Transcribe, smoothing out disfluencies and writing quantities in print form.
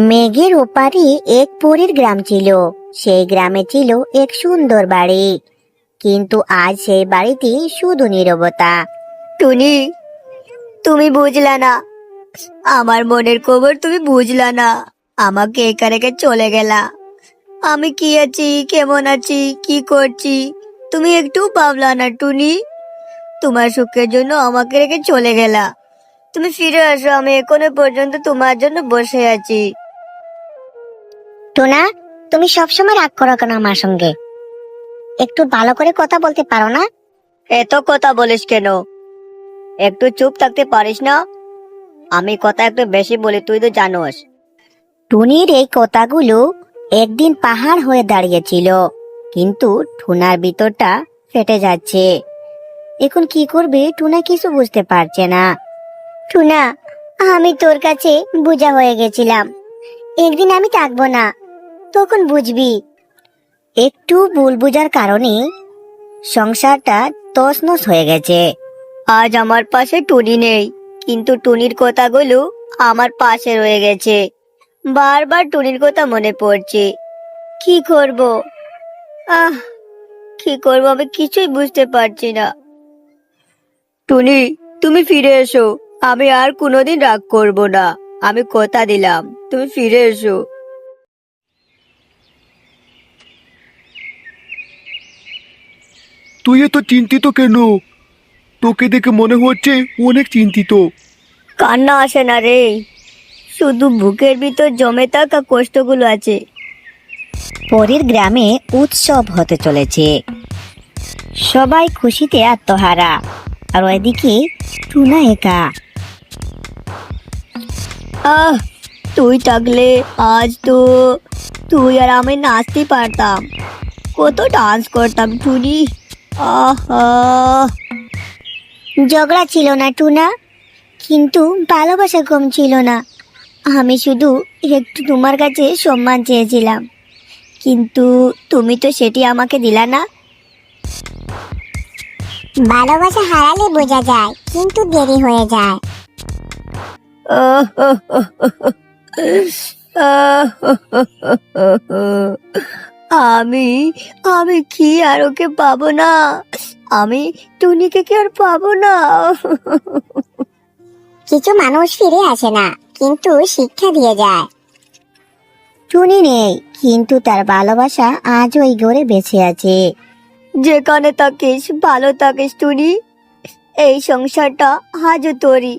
মেঘের ওপারে এক পরীর গ্রাম ছিল। সেই গ্রামে ছিল এক সুন্দর বাড়ি, কিন্তু আজ সেই বাড়িতে শুধু নীরবতা। টুনি, তুমি বুঝলা না, আমার মনের খবর তুমি বুঝলা না। আমাকে একা রেখে চলে গেলা। আমি কি আছি, কেমন আছি, কি করছি, তুমি একটু ভাবলা না টুনি। তোমার সুখের জন্য আমাকে রেখে চলে গেলা। তুমি ফিরে আসো, আমি এখনো পর্যন্ত তোমার জন্য বসে আছি। টোনা, তুমি সবসময় রাগ করো কেন আমার সঙ্গে? একটু ভালো করে কথা বলতে পারো না? এত কথা বলিস কেন? একটু চুপ থাকতে পারিস না? আমি কথা একটু বেশি বলি, তুই তো জানোস। টুনির এই কথাগুলো একদিন পাহাড় হয়ে দাঁড়িয়েছিল, কিন্তু টুনার ভিতরটা ফেটে যাচ্ছে। এখন কি করবে টুনা কিছু বুঝতে পারছে না। টুনা, আমি তোর কাছে বোঝা হয়ে গেছিলাম। একদিন আমি থাকবো না, তখন বুঝবি। একটু ভুল বুঝার কারণে সংসারটা তছনছ হয়ে গেছে। আজ আমার পাশে টুনি নেই, কিন্তু টুনির কথাগুলো আমার পাশে রয়ে গেছে। বারবার টুনির কথা মনে পড়ছে। কি করব? আহ, কি করব আমি কিছুই বুঝতে পারছি না। টুনি, তুমি ফিরে এসো। আমি আর কোনোদিন রাগ করব না। আমি কথা দিলাম, তুমি ফিরে এসো। তুই এত চিন্তিত কেন? তোকে দেখে মনে হচ্ছে অনেক চিন্তিত। কান্না আসে না রে, শুধু বুকের ভিতর জমে থাকা কষ্টগুলো আছে। পরীর গ্রামে উৎসব হতে চলেছে, সবাই খুশিতে আত্মহারা, আর ওইদিকে টুনা একা। আহ, তুই থাকলে আজ তো তুই আর আমি নাচতে পারতাম, কত ডান্স করতাম টুনি। আহা, ঝগড়া ছিল না টুনা, কিন্তু ভালোবাসা কম ছিল না। আমি শুধু একটু তোমার কাছে সম্মান চেয়েছিলাম, কিন্তু তুমি তো সেটি আমাকে দিলা না। ভালোবাসা হারালে বোঝা যায়, কিন্তু দেরি হয়ে যায়। আমি আমি কি আর ওকে পাবো না? আমি টুনিকে কি আর পাবো না? কিছু মানুষ ফিরে আসে না, কিন্তু শিক্ষা দিয়ে যায়। টুনি নেই, কিন্তু তার ভালোবাসা আজ ওই ঘরে বেঁচে আছে। যেখানে থাকিস ভালো থাকিস টুনি, এই সংসারটা আজও তোরই।